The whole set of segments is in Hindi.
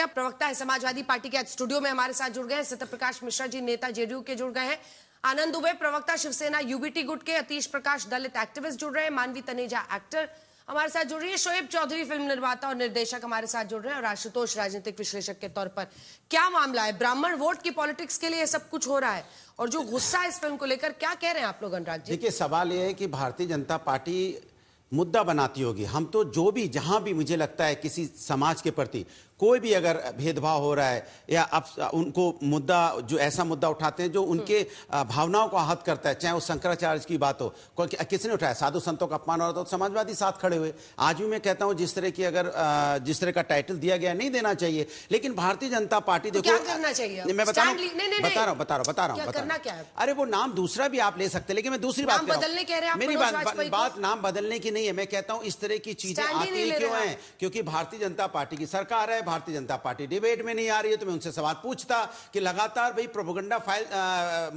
प्रवक्ता है समाजवादी पार्टी के स्टूडियो में हमारे साथ जुड़ गए हैं सत्य प्रकाश मिश्रा जी, नेता जेडीयू के जुड़ गए हैं। आनंद दुबे प्रवक्ता शिवसेना यूबीटी गुट के, अतीश प्रकाश दलित एक्टिविस्ट जुड़ रहे हैं, मानवी तनेजा एक्टर हमारे साथ जुड़ रही है, शोएब चौधरी फिल्म निर्माता और निर्देशक हमारे साथ जुड़ रहे हैं, और आशुतोष राजनीतिक विश्लेषक के तौर पर। क्या मामला है? ब्राह्मण वोट की पॉलिटिक्स के लिए सब कुछ हो रहा है, और जो गुस्सा है इस फिल्म को लेकर, क्या कह रहे हैं आप लोग अनुराग जी? देखिए, सवाल यह है कि भारतीय जनता पार्टी मुद्दा बनाती होगी। हम तो जो भी जहां भी मुझे लगता है किसी समाज के प्रति कोई भी अगर भेदभाव हो रहा है या अब उनको मुद्दा, जो ऐसा मुद्दा उठाते हैं जो उनके भावनाओं को आहत करता है, चाहे वो शंकराचार्य की बात हो, किसने उठाया, साधु संतों का अपमान हो रहा था तो समाजवादी साथ खड़े हुए। आज भी मैं कहता हूं जिस तरह की अगर जिस तरह का टाइटल दिया गया नहीं देना चाहिए, लेकिन भारतीय जनता पार्टी देखो क्या करना चाहिए? मैं बता रहा हूं। अरे वो नाम दूसरा भी आप ले सकते, लेकिन मैं दूसरी बात बदलने कह रहे हैं। मेरी बात नाम बदलने की नहीं है। मैं कहता हूं इस तरह की चीजें आती क्यों है, क्योंकि भारतीय जनता पार्टी की सरकार है, भारतीय जनता पार्टी डिबेट में नहीं आ रही है। तो मैं उनसे सवाल पूछता कि लगातार भाई प्रोपेगेंडा फाइल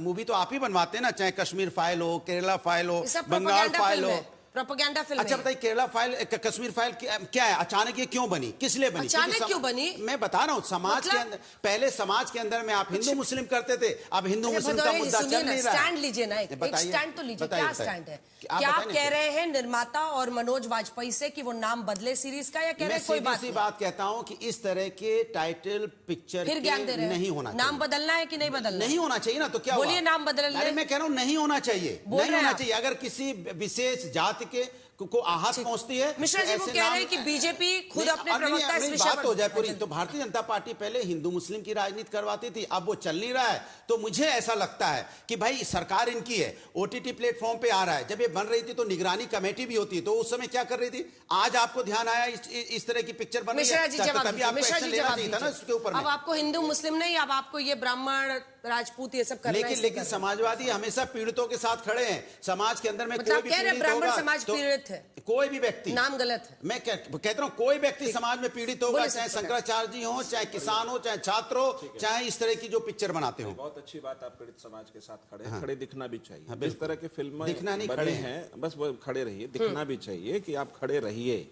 मूवी तो आप ही बनवाते हैं ना, चाहे कश्मीर फाइल हो, केरला फाइल हो, बंगाल फाइल हो, प्रोपेगेंडा फिल्म। अच्छा बताइए, केरला फाइल, कश्मीर फाइल क्या है? अचानक ये क्यों बनी, किस लिए बनी? अचानक क्यों बनी? मैं बता रहा हूं, समाज के अंदर, पहले समाज के अंदर में आप हिंदू मुस्लिम करते थे, अब हिंदू मुस्लिम का मुद्दा चल नहीं रहा है। स्टैंड लीजिए ना, एक स्टैंड तो लीजिए। क्या स्टैंड है? क्या आप कह रहे हैं निर्माता और मनोज वाजपेयी से कि वो नाम बदले सीरीज का, या कह रहे हैं कोई बात कहता हूं कि इस तरह के टाइटल पिक्चर फिर ज्ञान दे रहे हैं, नहीं होना, नाम बदलना है कि नहीं बदलना? नहीं होना चाहिए ना, तो क्या बोलिए नाम बदलना। अरे मैं कह रहा हूं नहीं होना चाहिए, नहीं होना चाहिए। अगर किसी विशेष जाति के को आहत पहुंचती है, मिश्रा जी वो कह रहे हैं कि बीजेपी खुद अपने प्रवक्ता इस विषय पर। हो जाए पूरी, तो भारतीय जनता पार्टी पहले हिंदू मुस्लिम की राजनीति करवाती थी, अब वो चल नहीं रहा है। तो मुझे ऐसा लगता है कि भाई सरकार इनकी है, ओटीटी प्लेटफॉर्म पे आ रहा है। जब ये बन रही थी तो निगरानी कमेटी भी होती है, तो उस समय क्या कर रही थी? आज आपको ध्यान आया इस तरह की पिक्चर बन रही है, तभी आपको एक्शन लेना चाहिए था ना इसके ऊपर। अब आपको हिंदू मुस्लिम नहीं, अब आपको ये ब्राह्मण राजपूत ये सब करना है। लेकिन समाजवादी हमेशा पीड़ितों के साथ खड़े हैं। समाज के अंदर में कोई भी ब्राह्मण समाज पीड़ित है, कोई भी व्यक्ति, नाम गलत है। मैं कहता हूं कोई व्यक्ति समाज में पीड़ित होगा, चाहे शंकराचार्य जी हो, चाहे किसान हो, चाहे छात्र हो, चाहे इस तरह की जो पिक्चर बनाते हो। बहुत अच्छी बात, आप पीड़ित समाज के साथ खड़े हैं। खड़े दिखना भी चाहिए। इस तरह की फिल्म दिखना नहीं, खड़े हैं, बस वो खड़े रहिए। दिखना भी चाहिए कि आप खड़े रहिए,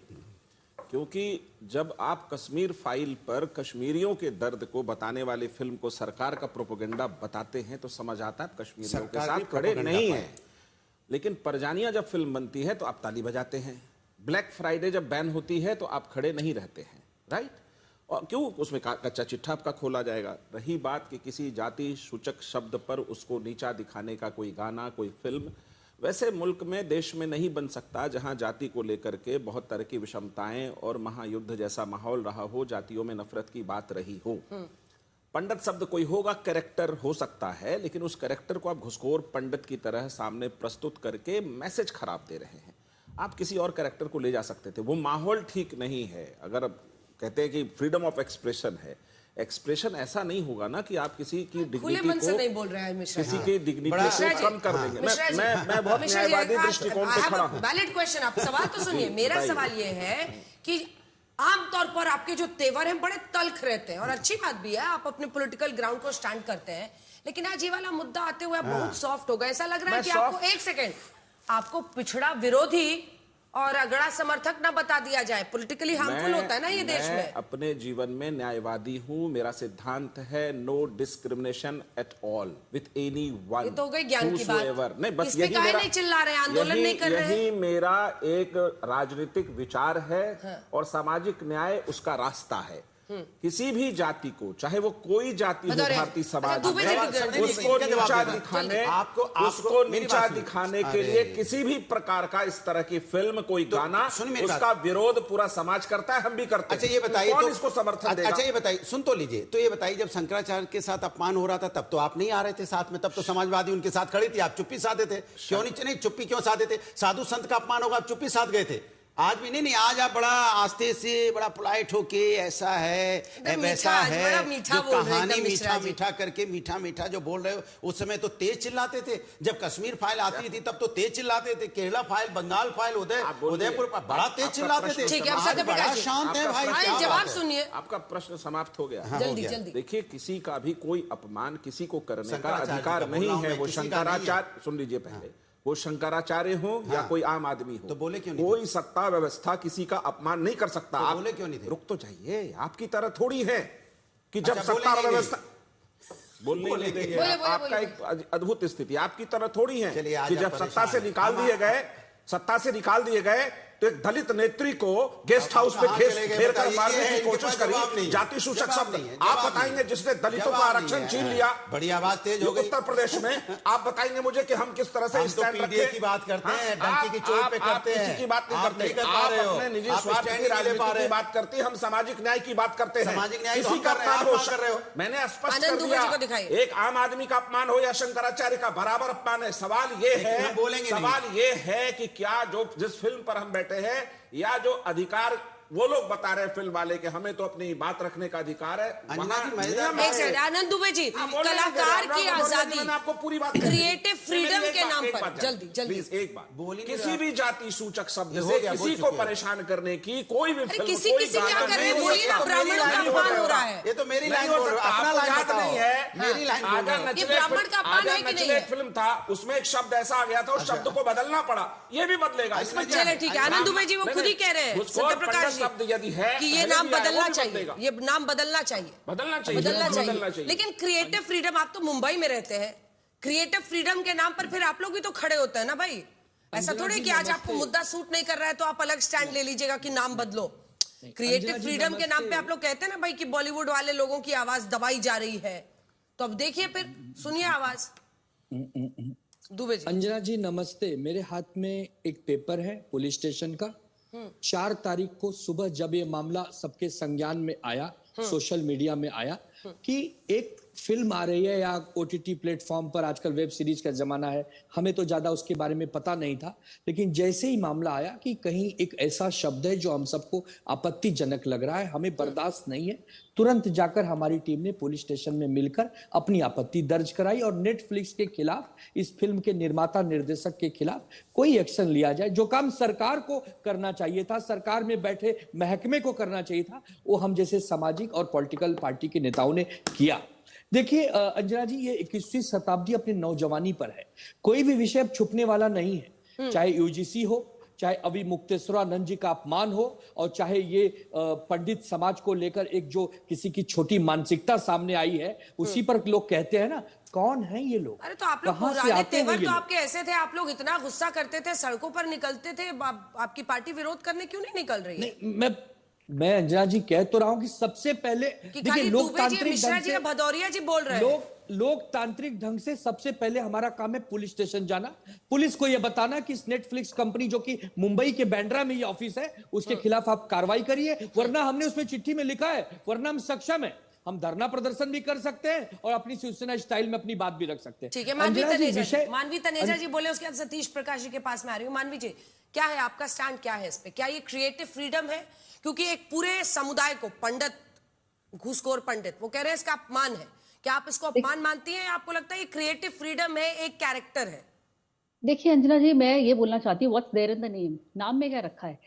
क्योंकि जब आप कश्मीर फाइल पर कश्मीरियों के दर्द को बताने वाली फिल्म को सरकार का प्रोपेगेंडा बताते हैं तो समझ आता है कश्मीरियों के साथ खड़े नहीं है। लेकिन परजानिया जब फिल्म बनती है तो आप ताली बजाते हैं, ब्लैक फ्राइडे जब बैन होती है तो आप खड़े नहीं रहते हैं, राइट? और क्यों? उसमें कच्चा चिट्ठा आपका खोला जाएगा। रही बात कि किसी जाति सूचक शब्द पर उसको नीचा दिखाने का कोई गाना, कोई फिल्म, वैसे मुल्क में, देश में नहीं बन सकता जहां जाति को लेकर के बहुत तरह की विषमताएं और महायुद्ध जैसा माहौल रहा हो, जातियों में नफरत की बात रही हो। पंडित शब्द कोई होगा, कैरेक्टर हो सकता है, लेकिन उस कैरेक्टर को आप घुसखोर पंडित की तरह सामने प्रस्तुत करके मैसेज खराब दे रहे हैं। आप किसी और कैरेक्टर को ले जा सकते थे, वो माहौल ठीक नहीं है। अगर कहते हैं कि फ्रीडम ऑफ एक्सप्रेशन है, एक्सप्रेशन ऐसा नहीं होगा ना कि आप किसी की डिग्निटी को नहीं बोल रहे हैं, किसी की डिग्निटी को कम कर देंगे। मैं बहुत न्यायवादी दृष्टिकोण पे खड़ा हूं। Valid question. आप सवाल तो सुनिए। मेरा सवाल ये है कि आमतौर पर आपके जो तेवर हैं बड़े तल्ख रहते हैं, और अच्छी बात भी है, आप अपने पॉलिटिकल ग्राउंड को स्टैंड करते हैं, लेकिन आज ये वाला मुद्दा आते हुए बहुत सॉफ्ट हो गया। ऐसा लग रहा है कि आपको, एक सेकेंड, आपको पिछड़ा विरोधी और अगड़ा समर्थक ना बता दिया जाए। पॉलिटिकली हार्मफुल होता है ना ये देश में। अपने जीवन में न्यायवादी हूं। मेरा सिद्धांत है no discrimination at all with anyone. ये तो हो गई ज्ञान की बात। नहीं, बस यही मेरा, नहीं चिल्ला रहे, आंदोलन नहीं कर रहे। यही मेरा एक राजनीतिक विचार है, और सामाजिक न्याय उसका रास्ता है। किसी भी जाति को, चाहे वो कोई जाति हो भारतीय समाज में, उसको नीचा दिखाने के लिए किसी भी प्रकार का इस तरह की फिल्म, कोई गाना, उसका विरोध पूरा समाज करता है, हम भी करते हैं। अच्छा ये बताइए, कौन इसको समर्थन देगा? अच्छा ये बताइए, सुन तो लीजिए। तो ये बताइए, जब शंकराचार्य के साथ अपमान हो रहा था तब तो आप नहीं आ रहे थे साथ में, तब तो समाजवादी उनके साथ खड़ी थी, आप चुप्पी साधे थे। क्यों नहीं चुप्पी क्यों साधे थे? साधु संत का अपमान होगा, आप चुप्पी साध गए थे। आज भी नहीं, आज आप बड़ा आस्ते से, बड़ा पोलाइट होके, ऐसा है वैसा है, जो कहानी मीठा करके मीठा जो बोल रहे हो, उस समय तो तेज चिल्लाते थे। जब कश्मीर फाइल आती थी तब तो तेज चिल्लाते थे, केरला फाइल, बंगाल फाइल, उदयपुर पर बड़ा तेज चिल्लाते थे। बड़ा शांत है भाई। जवाब सुनिए। आपका प्रश्न समाप्त हो गया। जल्दी। देखिए, किसी का भी कोई अपमान किसी को करने का अधिकार नहीं है। वो शंकराचार्य, सुन लीजिए पहले, वो शंकराचार्य हो या कोई आम आदमी हो, तो बोले क्यों नहीं? कोई सत्ता व्यवस्था किसी का अपमान नहीं कर सकता। तो आप बोले क्यों नहीं थे? रुक तो जाइए, आपकी तरह थोड़ी है। कि जब अच्छा, सत्ता और बोलेंगे व्यवस्था बोलने नहीं देंगे। आपका एक अद्भुत स्थिति आपकी तरह थोड़ी है कि जब सत्ता से निकाल दिए गए तो एक दलित नेत्री को गेस्ट हाउस में घेर कर मारने की कोशिश करी, जाति सूचक शब्द। आप बताएंगे जिसने दलितों का आरक्षण छीन लिया, बड़ी आवाज तेज हो गई उत्तर प्रदेश में, आप बताएंगे मुझे कि हम किस तरह से स्टैंड रखें की बात करते हैं, डंके की चोट पे करते हैं, किसी की बात नहीं करते, आप अपने निजी स्वार्थ की राजनीति की बात करते हैं, हम सामाजिक न्याय की बात करते हैं। सामाजिक न्याय किसी का अपमान हो, मैंने स्पष्ट कर दिया, एक आम आदमी का अपमान हो या शंकराचार्य का, बराबर अपमान है। सवाल ये है कि क्या जो जिस फिल्म पर हम बैठे हैं या जो अधिकार वो लोग बता रहे हैं फिल्म वाले कि हमें तो अपनी बात रखने का अधिकार है। आनंद दुबे जी, कलाकार की आजादी, मैंने आपको पूरी बात क्रिएटिव फ्रीडम के नाम पर जल्दी एक बात, किसी भी जाति सूचक शब्द से किसी को परेशान करने की कोई भी फिल्म, किसी क्या कर रहे हैं, बोलिए ना, ब्राह्मणों का अपमान हो रहा है। ये तो मेरी लाइन बोल रहा हूं, अपना लाइन बताओ, मेरी लाइन बोल रहा हूं। ये ब्राह्मण का अपमान है कि नहीं है? फिल्म था, उसमें एक शब्द ऐसा आ गया था, उस शब्द को बदलना पड़ा, ये भी बदलेगा। इसमें चले ठीक है, आनंद दुबे जी वो खुद ही कह रहे हैं, सत्यप्रकाश शब्द यदि है कि ये नाम बदलना चाहिए, ये नाम बदलना चाहिए। लेकिन क्रिएटिव फ्रीडम, आप तो मुंबई में रहते हैं, क्रिएटिव फ्रीडम के नाम पर फिर आप लोग भी तो खड़े होते हैं ना भाई। ऐसा थोड़ी कि आज आपको मुद्दा सूट नहीं कर रहा है तो आप अलग स्टैंड ले लीजिएगा कि नाम बदलो। क्रिएटिव फ्रीडम के नाम पे आप लोग कहते हैं ना भाई कि बॉलीवुड वाले लोगों की आवाज दबाई जा रही है, तो अब देखिए फिर सुनिए आवाज। दुबे जी। अंजना जी नमस्ते, मेरे हाथ में एक पेपर है पुलिस स्टेशन का। 4 तारीख को सुबह जब ये मामला सबके संज्ञान में आया, सोशल मीडिया में आया कि एक फिल्म आ रही है या ओटीटी प्लेटफॉर्म पर, आजकल वेब सीरीज का जमाना है, हमें तो ज्यादा उसके बारे में पता नहीं था, लेकिन जैसे ही मामला आया कि कहीं एक ऐसा शब्द है जो हम सबको आपत्तिजनक लग रहा है, हमें बर्दाश्त नहीं है, तुरंत जाकर हमारी टीम ने पुलिस स्टेशन में मिलकर अपनी आपत्ति दर्ज कराई और नेटफ्लिक्स के खिलाफ, इस फिल्म के निर्माता निर्देशक के खिलाफ कोई एक्शन लिया जाए। जो काम सरकार को करना चाहिए था, सरकार में बैठे महकमे को करना चाहिए था, वो हम जैसे सामाजिक और पॉलिटिकल पार्टी के नेताओं ने किया। देखिए अंजना जी, ये 21वीं शताब्दी अपनी नौजवानी पर है, कोई भी विषय अब छुपने वाला नहीं है, चाहे यूजीसी हो, चाहे अभी मुक्तेश्वरानंद जी का अपमान हो, और चाहे ये पंडित समाज को लेकर एक जो किसी की छोटी मानसिकता सामने आई है, उसी पर लोग कहते हैं ना, कौन है ये लोग? अरे तो आप लोग पुराने तेवर तो आपके ऐसे थे, आप लोग इतना गुस्सा करते थे, सड़कों पर निकलते थे, आपकी पार्टी विरोध करने क्यों नहीं निकल रही है? नहीं, मैं अंजना जी कह तो रहा हूं कि सबसे पहले देखिए, लोकतांत्रिक ढंग से भदौरिया जी बोल रहे हैं, लोकतांत्रिक ढंग से सबसे पहले हमारा काम है पुलिस स्टेशन जाना, पुलिस को यह बताना कि इस नेटफ्लिक्स कंपनी जो कि मुंबई के बांद्रा में ये ऑफिस है, उसके खिलाफ आप कार्रवाई करिए, वरना हमने उसमें चिट्ठी में लिखा है, वरना हम सक्षम है, हम धरना प्रदर्शन भी कर सकते हैं और अपनी शिवसेना स्टाइल में अपनी बात भी रख सकते हैं। ठीक है, मानवी तनेजा जी बोले, उसके बाद सतीश प्रकाश जी के पास में आ रही हूँ। मानवी जी, क्या है आपका स्टैंड, क्या है इस पे? क्या ये क्रिएटिव फ्रीडम है? क्योंकि एक पूरे समुदाय को पंडित, घूसखोर पंडित, वो कह रहे हैं इसका अपमान है, क्या आप इसको अपमान मानती हैं या आपको लगता है ये क्रिएटिव फ्रीडम है, एक कैरेक्टर है? देखिए अंजना जी, मैं ये बोलना चाहती हूँ, what's there in the name, नाम में क्या रखा है।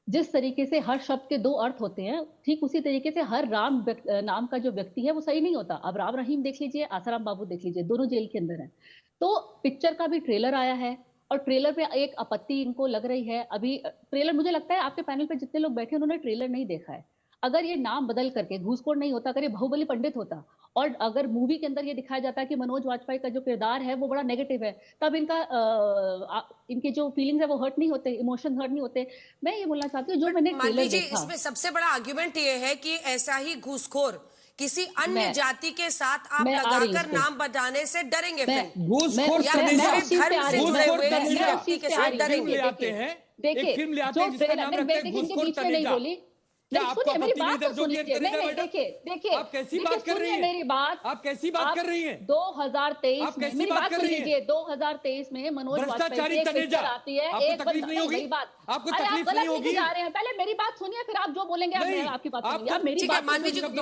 जिस तरीके से हर शब्द के 2 अर्थ होते हैं, ठीक उसी तरीके से हर राम नाम का जो व्यक्ति है वो सही नहीं होता। अब राम रहीम देख लीजिए, आसाराम बाबू देख लीजिए, दोनों जेल के अंदर हैं। तो पिक्चर का भी ट्रेलर आया है और ट्रेलर पे एक आपत्ति इनको लग रही है। अभी ट्रेलर, मुझे लगता है आपके पैनल पे जितने लोग बैठे उन्होंने ट्रेलर नहीं देखा है। अगर ये नाम बदल करके घूसखोर नहीं होता, अगर ये बाहुबली पंडित होता और अगर मूवी के अंदर ये दिखाया जाता है कि मनोज वाजपेयी का जो किरदार है वो बड़ा नेगेटिव है, तब इनके जो फीलिंग्स है वो हर्ट नहीं होते, इमोशंस हर्ट नहीं होते। मैं ये बोलना चाहती हूँ, जो मैंने ट्रेलर देखा, इसमें सबसे बड़ा आर्ग्यूमेंट ये है कि ऐसा ही घूसखोर किसी अन्य जाति के साथ आप लगाकर नाम बताने से डरेंगे, घूसखोर के साथ डरेंगे। देखिए, जो ट्रेलर नहीं बोली, आपको मेरी बात तो सुनिए। देखिए, आप कैसी बात कर रही हैं? मेरी बात, आप कैसी बात कर रही हैं? 2023 में, मेरी बात सुन लीजिए, 2023 में मनोज वाजपेयी की पिक्चर आती है, एक तकलीफ नहीं होगी? आपको तकलीफ नहीं होगी? जा रहे हैं, पहले मेरी बात सुनिए, फिर आप जो बोलेंगे आपकी बात सुनिए। आप मेरी बात, मानवी जी को आप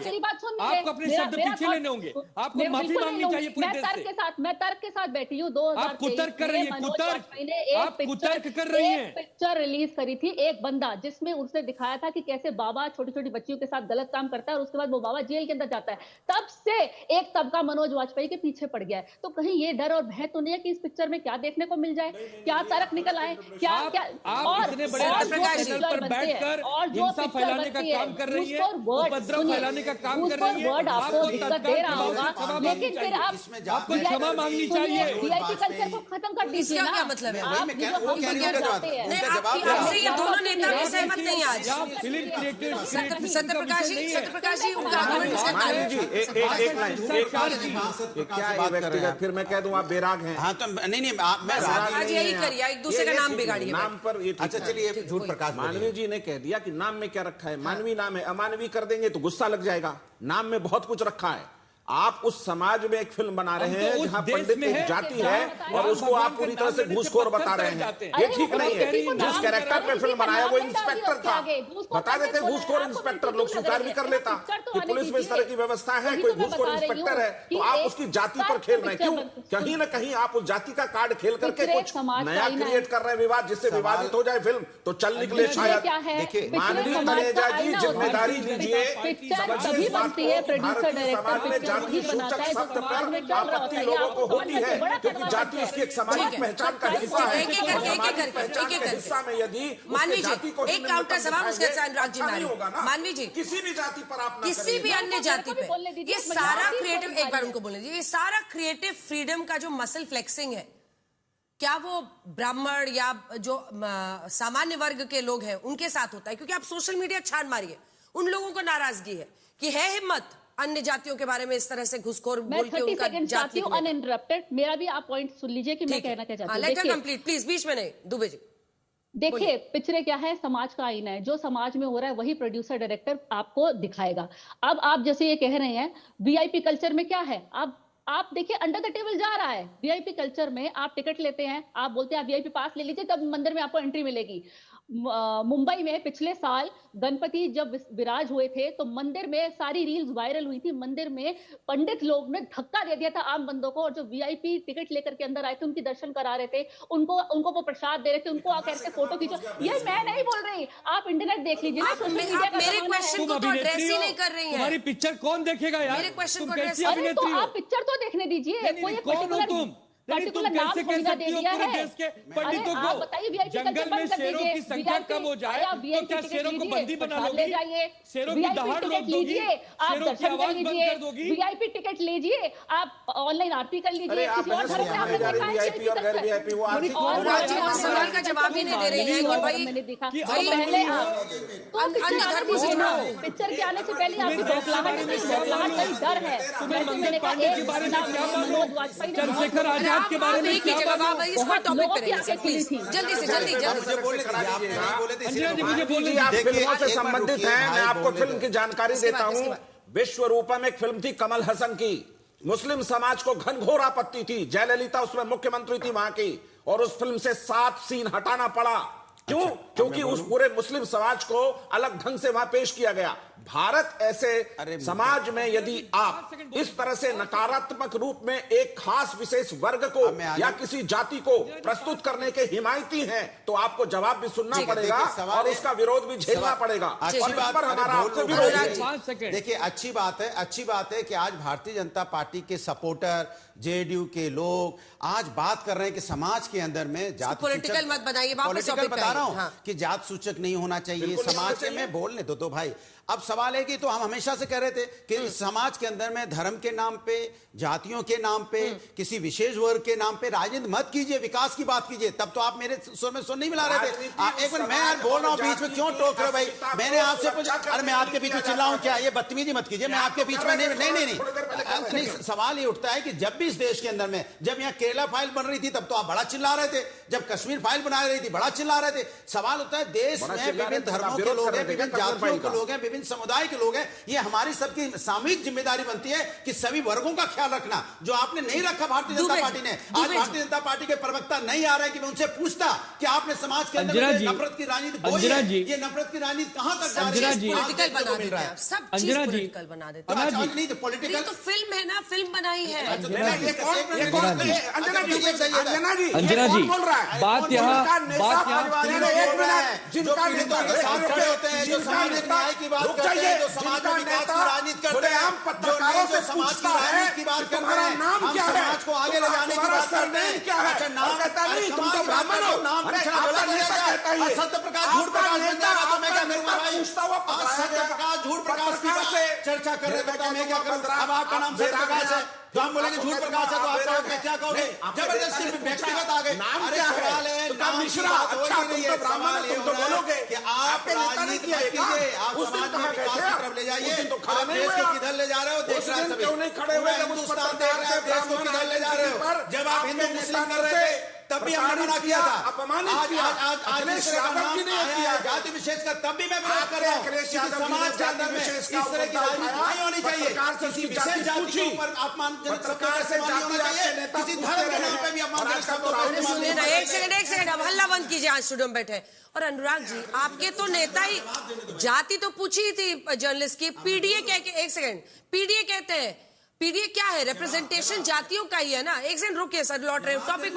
मेरी बात सुन लीजिए, आपको अपने शब्द पीछे लेने होंगे, आपको माफी मांगनी चाहिए पूरे देश से। मैं तर्क के साथ बैठी हूँ। 2023 कुतर्क कर रही है, मनोज वाजपेयी ने एक पिक्चर रिलीज करी थी, एक बंदा, जिसमें उसने दिखाया था कि कैसे बाबा छोटी छोटी बच्चियों के साथ गलत काम करता है और उसके बाद वो बाबा जेल के अंदर जाता है, तब से एक तबका मनोज वाजपेयी के पीछे पड़ गया है। तो कहीं ये डर और भय तो नहीं है कि इस पिक्चर में क्या देखने को मिल जाए, क्या तर्क निकल आए, क्या क्या आप इतने बड़े चैनल पर बैठकर हिंसा फैलाने का काम कर रही है, उपद्रव फैलाने का काम कर रही है, वर्ड आपको दिक्कत दे रहा होगा, लेकिन फिर आपको क्षमा मांगनी चाहिए। वीआईपी कल्चर को खत्म कर दीजिए ना। क्या मतलब है? आप ये दोनों नेता भी सहमत नहीं आज। फिल्म क्रिएटिव सत्यप्रकाश जी उनका आर्गुमेंट इसके मानवी जी एक लाइन क्या है व्यक्तिगत, फिर मैं कह दूं आप बेराग हैं। हाँ तो नहीं मैं आज यही करिए, एक दूसरे का नाम बिगाड़िए। नाम पर ये अच्छा चलिए झूठ प्रकाश मानवी जी ने कह दिया कि नाम में क्या रखा है, मानवी नाम है, अमानवी कर देंगे तो गुस्सा लग जाएगा। नाम में बहुत कुछ रखा है। आप उस समाज में एक फिल्म बना रहे हैं जहां पंडित एक जाति है और उसको आप पूरी तरह से घूसखोर बता रहे हैं, ये ठीक नहीं है। जिस कैरेक्टर पे फिल्म बनाया वो इंस्पेक्टर था, बता देते घूसखोर इंस्पेक्टर, लोग स्वीकार भी कर लेता कि पुलिस में इस तरह की व्यवस्था है, कोई घूसखोर इंस्पेक्टर है, तो आप उसकी जाति पर खेल रहे हैं। क्यों? कहीं ना कहीं आप उस जाति का कार्ड खेल करके कुछ नया क्रिएट कर रहे हैं, विवाद, जिससे विवादित हो जाए फिल्म तो चल निकले शायद। देखिए मानवी तनेजा जी जिम्मेदारी लीजिए, समाज में जाति सूचक शब्द पर आपत्ति लोगों को होती है क्योंकि जाति उसकी एक सामाजिक पहचान का हिस्सा है। सामाजिक पहचान के हिस्सा में यदि मानवी जाति को जी एक काउंटर सवाल उसके अनुराग जी नहीं होगा ना, मानवी जी किसी भी जाति पर आप किसी भी अन्य जाति पे ये सारा क्रिएटिव, एक बार उनको बोलने दीजिए, ये सारा क्रिएटिव फ्रीडम का जो मसल फ्लेक्सिंग है, क्या वो ब्राह्मण या जो सामान्य वर्ग के लोग हैं उनके साथ होता है? क्योंकि आप सोशल मीडिया छान मारिए, उन लोगों को नाराजगी है कि है हिम्मत अन्य जातियों के बारे में इस तरह से घुसखोर बोल के उनका जाति अनइंटरप्टेड। मेरा भी आप पॉइंट सुन लीजिए कि मैं कहना क्या चाहती हूं। लेट हर कंप्लीट प्लीज, बीच में नहीं। दुबे जी देखिए, पिक्चरें क्या है, समाज का आईना है। जो समाज में हो रहा है वही प्रोड्यूसर डायरेक्टर आपको दिखाएगा। अब आप जैसे ये कह रहे हैं वीआईपी कल्चर में क्या है, आप देखिए अंडर द टेबल जा रहा है। वीआईपी कल्चर में आप टिकट लेते हैं, आप बोलते हैं आप वीआईपी पास ले लीजिए तब मंदिर में आपको एंट्री मिलेगी। मुंबई में पिछले साल गणपति जब विराज हुए थे तो मंदिर में सारी रील्स वायरल हुई थी। मंदिर में पंडित लोग ने धक्का दे दिया था आम बंदों को, और जो वीआईपी टिकट लेकर के अंदर आए थे उनकी दर्शन करा रहे थे, उनको वो प्रसाद दे रहे थे, उनको आकर के फोटो खींचो। ये मैं नहीं बोल रही, आप इंटरनेट देख लीजिए ना, सोशल मीडिया का। मेरे क्वेश्चन को तो एड्रेस ही नहीं कर रही हैं। हमारी पिक्चर कौन देखेगा यार? मेरे क्वेश्चन को एड्रेस, अरे तो आप पिक्चर तो देखने दीजिए। कोई पर्टिकुलर नाम थोड़ी ना दे दिया है। पंडितों को बताइए जंगल में शेरों की संख्या कम हो जाए तो क्या शेरों को बंदी बना लोगी? शेरों की दहाड़ रोक दोगी? शेरों की आवाज बंद कर दोगी? वीआईपी टिकट लीजिए, आप ऑनलाइन आरती कर लीजिए। किसी और धर्म में आपने देखा है? वीआईपी और गैर वीआईपी वो सवाल का जवाब ही नहीं दे रही है। मैंने देखा पहले पिक्चर के आने से पहले आपकी बौखलाहट नहीं, डर है। मंगल पांडे के बारे में क्या मालूम? चंद्रशेखर आजाद के बारे में क्या मालूम? इसको टॉपिक पे रहिए प्लीज, जल्दी से जल्दी। मुझे बोलिए, आप फिल्मों से संबंधित हैं, मैं आपको फिल्म की जानकारी देता हूं। विश्व रूपम एक फिल्म थी कमल हसन की, मुस्लिम समाज को घनघोर आपत्ति थी, जयललिता उसमें मुख्यमंत्री थी वहां की, और उस फिल्म से 7 सीन हटाना पड़ा। क्यों? क्योंकि उस पूरे मुस्लिम समाज को अलग ढंग से वहां पेश किया गया। भारत ऐसे समाज में यदि आप इस तरह से नकारात्मक रूप में एक खास विशेष वर्ग को या किसी जाति को प्रस्तुत करने के हिमायती हैं तो आपको जवाब भी सुनना पड़ेगा और उसका विरोध भी झेलना पड़ेगा। और इस पर हमारा आपसे विरोध है। देखिए अच्छी बात है कि आज भारतीय जनता पार्टी के सपोर्टर, जेडीयू के लोग आज बात कर रहे हैं कि समाज के अंदर में जात पॉलिटिकल मत बनाइए, वापस पॉलिटिकल बता रहा हूं हाँ। कि जात सूचक नहीं होना चाहिए समाज के। में बोलने दो तो भाई, अब सवाल है कि तो हम हमेशा से कह रहे थे कि समाज के अंदर में धर्म के नाम पे, जातियों के नाम पे, किसी विशेष वर्ग के नाम पे राजनीति मत कीजिए, विकास की बात कीजिए। तब तो आप मेरे सुर में सुन नहीं मिला रहे थे। एक मिनट, मैं यार बोल रहा हूं, बीच में क्यों टोक रहे हो भाई? मैंने आपसे पूछा, अरे मैं आपके बीच में चिल्लाऊं क्या? ये बदतमीजी मत कीजिए, मैं आपके बीच में नहीं। सवाल ये उठता है कि जब भी इस देश के अंदर में, जब यहाँ केरला फाइल बन रही थी तब तो आप बड़ा चिल्ला रहे थे, जब कश्मीर फाइल बना रही थी बड़ा चिल्ला रहे थे। सवाल होता है देश में विभिन्न धर्मों के लोग हैं, विभिन्न जातियों के लोग हैं, विभिन्न समुदाय के लोग हैं, ये हमारी सबकी सामूहिक जिम्मेदारी बनती है कि सभी वर्गों का ख्याल रखना, जो आपने नहीं रखा भारतीय जनता पार्टी ने। आज भारतीय जनता पार्टी के प्रवक्ता नहीं आ रहे कि मैं उनसे पूछता कि आपने समाज के अंदर नफरत की राजनीति बोई है, ये नफरत की राजनीति कहां तक जा रही है? पॉलिटिकल बना देते हैं, सब चीज पॉलिटिकल बना देते हैं। नहीं तो पॉलिटिकल तो फिल्म है ना, फिल्म बनाई है। अंजना जी, अंजना जी, बात यहाँ जिनका पीड़ितों के साथ खड़े होते हैं, जो सामाजिक न्याय की बात करते हैं, जो समाज में विकास की राजनीति करते हैं, पत्रकारों से समाज की राजनीति की बात करते हैं, हम समाज को आगे ले जाने की बात करते हैं। अच्छा, नाम कहता नहीं, तुम तो ब्राह्मण हो, नाम सत्य प्रकाश झूठ प्रकाश बन जाएगा तो मैं क्या करूंगा भाई? सत्य प्रकाश झूठ प्रकाश की बात चर्चा कर रहे थे, मैं क्या करूं? अब आपका नाम सत्य प्रकाश है, तो हम बोलेंगे झूठ प्रकाश है, तो आप कहोगे क्या कहोगे? जबरदस्ती व्यक्तिगत आ गए। अरे सवाल है, नाम मिश्रा, अच्छा तुम तो ब्राह्मण हो, तुम तो बोलोगे कि आप राजनीति मत कीजिए, आप समाज में विकास की तरफ ले जाइए। आप देश को किधर ले जा रहे हो देख रहे हैं सभी। क्यों नहीं खड़े हुए? हिंदुस्तान देख रहे हैं, देश को किधर ले जा रहे हो? जब आप हिंदू मुस्लिम कर रहे थे तब भी हमने मना किया था, अपमानित किया। आज जाति विशेष का तब भी मैं विरोध कर रहा हूँ। समाज के अंदर में इस तरह की राजनीति नहीं होनी चाहिए। किसी विशेष जाति के ऊपर अपमानजनक शब्दों का इस्तेमाल नहीं होना चाहिए, किसी धर्म के नाम पे भी अपमानजनक शब्दों का इस्तेमाल नहीं होना चाहिए। एक सेकंड, अब हल्ला बंद कीजिए। आज स्टूडियो में बैठे और अनुराग जी, आपके तो नेता ही जाति तो पूछी थी जर्नलिस्ट की, पीडीए कह के, एक सेकंड, पीडीए कहते हैं, पीडीए क्या है? रिप्रेजेंटेशन जातियों का ही है ना। एक सेकंड रुकिए सर, लौट रहे टॉपिक